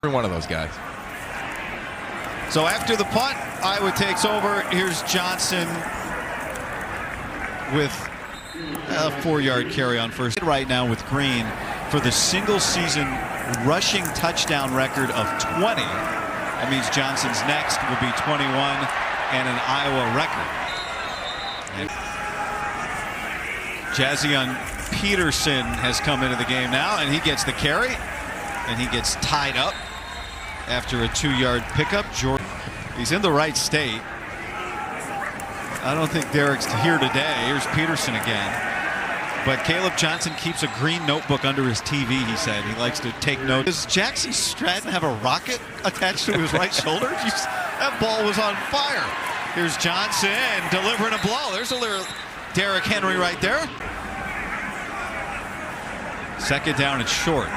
One of those guys. So after the punt, Iowa takes over. Here's Johnson with a 4-yard carry on first. Right now with Green for the single season rushing touchdown record of 20. That means Johnson's next will be 21 and an Iowa record. And Jazion Peterson has come into the game now, and he gets the carry, and he gets tied up after a 2-yard pickup. Jordan, he's in the right state. I don't think Derek's here today. Here's Peterson again. But Caleb Johnson keeps a green notebook under his TV, he said. He likes to take notes. Does Jackson Stratton have a rocket attached to his right shoulder? That ball was on fire. Here's Johnson delivering a blow. There's a little Derrick Henry right there. Second down and short.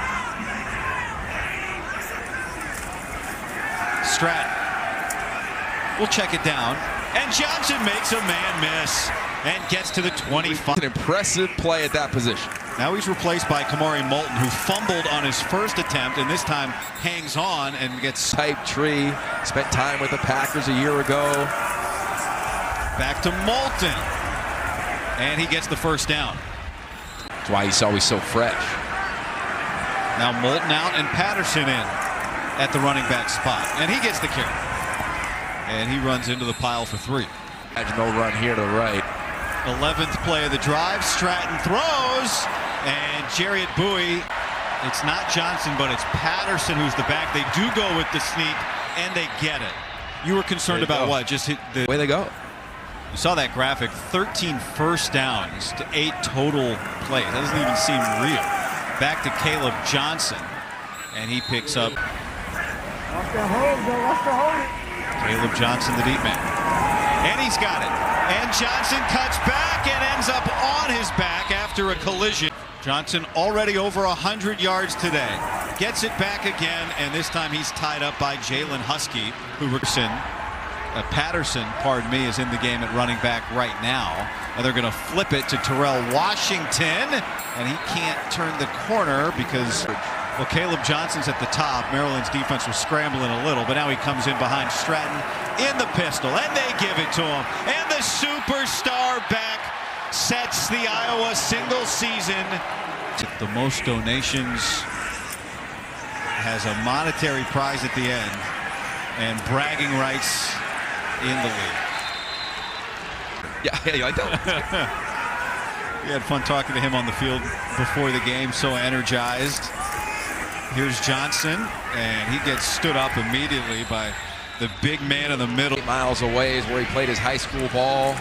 Stratton will check it down, and Johnson makes a man miss and gets to the 25. An impressive play at that position. Now he's replaced by Kamari Moulton, who fumbled on his first attempt and this time hangs on and gets type tree. Spent time with the Packers a year ago. Back to Moulton, and he gets the first down. That's why he's always so fresh. Now Moulton out and Patterson in at the running back spot, and he gets the carry, and he runs into the pile for 3. Imagine no run here to the right. 11th play of the drive. Stratton throws, and Jarriett Buoy. It's not Johnson, but it's Patterson who's the back. They do go with the sneak, and they get it. You were concerned about what? Just hit the way they go. You saw that graphic. 13 first downs to 8 total plays. That doesn't even seem real. Back to Caleb Johnson, and he picks up. Caleb Johnson, the deep man. And he's got it. And Johnson cuts back and ends up on his back after a collision. Johnson already over 100 yards today. Gets it back again, and this time he's tied up by Jalen Husky, who Patterson, pardon me, is in the game at running back right now. And they're going to flip it to Terrell Washington, and he can't turn the corner because, well, Caleb Johnson's at the top. Maryland's defense was scrambling a little, but now he comes in behind Stratton in the pistol, and they give it to him. And the superstar back sets the Iowa single season. The most donations, has a monetary prize at the end, and bragging rights in the league. Yeah, you like that? We had fun talking to him on the field before the game, so energized. Here's Johnson, and he gets stood up immediately by the big man in the middle. 8 miles away is where he played his high school ball.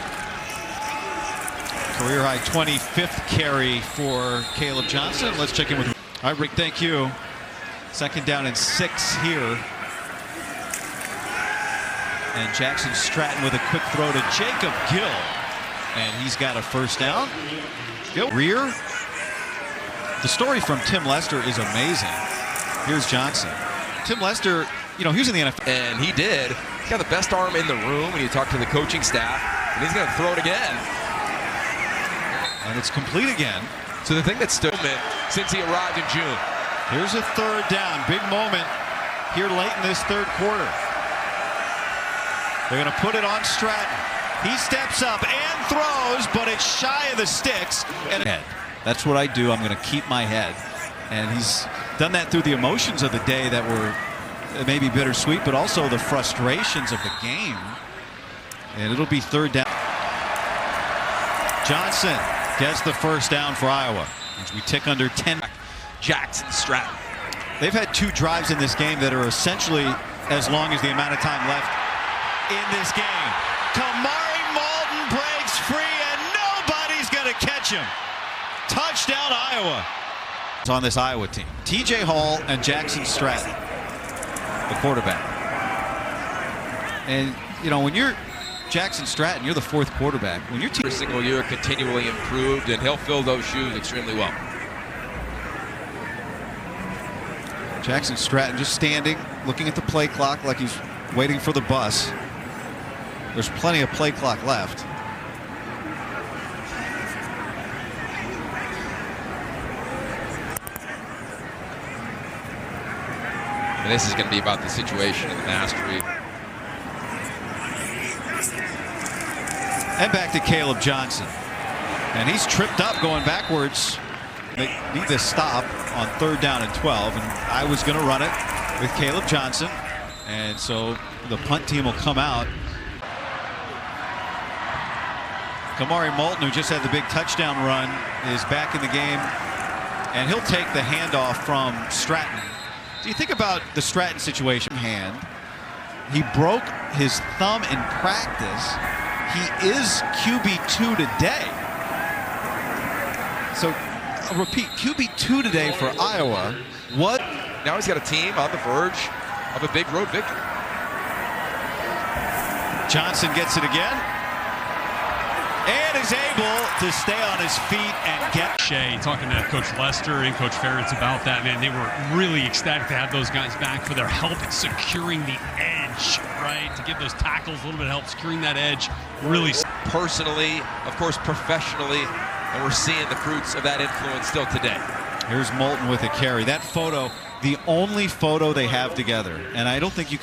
Career high 25th carry for Caleb Johnson. Let's check in with. All right, Rick, thank you. Second down and 6 here. And Jackson Stratton with a quick throw to Jacob Gill. And he's got a first down. Gill rear. The story from Tim Lester is amazing. Here's Johnson. Tim Lester, you know, he was in the NFL. And he did. He's got the best arm in the room when you talk to the coaching staff. And he's going to throw it again. And it's complete again. So the thing that stood him since he arrived in June. Here's a third down. Big moment here late in this third quarter. They're going to put it on Stratton. He steps up and throws, but it's shy of the sticks. And that's what I do. I'm going to keep my head. And he's done that through the emotions of the day that were maybe bittersweet, but also the frustrations of the game. And it'll be third down. Johnson gets the first down for Iowa as we tick under 10. Jackson Stratton. They've had 2 drives in this game that are essentially as long as the amount of time left in this game. Kamari Moulton breaks free, and nobody's going to catch him. Touchdown, Iowa. It's on this Iowa team. TJ Hall and Jackson Stratton, the quarterback. And, you know, when you're Jackson Stratton, you're the 4th quarterback. When your team every single year continually improved, and he'll fill those shoes extremely well. Jackson Stratton just standing, looking at the play clock like he's waiting for the bus. There's plenty of play clock left. And this is going to be about the situation and the mastery. And back to Caleb Johnson. And he's tripped up going backwards. They need to stop on 3rd down and 12. And I was going to run it with Caleb Johnson. And so the punt team will come out. Kamari Moulton, who just had the big touchdown run, is back in the game. And he'll take the handoff from Stratton. Do you think about the Stratton situation? He broke his thumb in practice. He is QB2 today. So, I'll repeat, QB2 today for Iowa. What? Now he's got a team on the verge of a big road victory. Johnson gets it again. And is able to stay on his feet and get. Shea talking to Coach Lester and Coach Ferentz about that, man. They were really ecstatic to have those guys back for their help in securing the edge, right? To give those tackles a little bit of help securing that edge. Really. Personally, of course, professionally, and we're seeing the fruits of that influence still today. Here's Moulton with a carry. That photo, the only photo they have together. And I don't think you could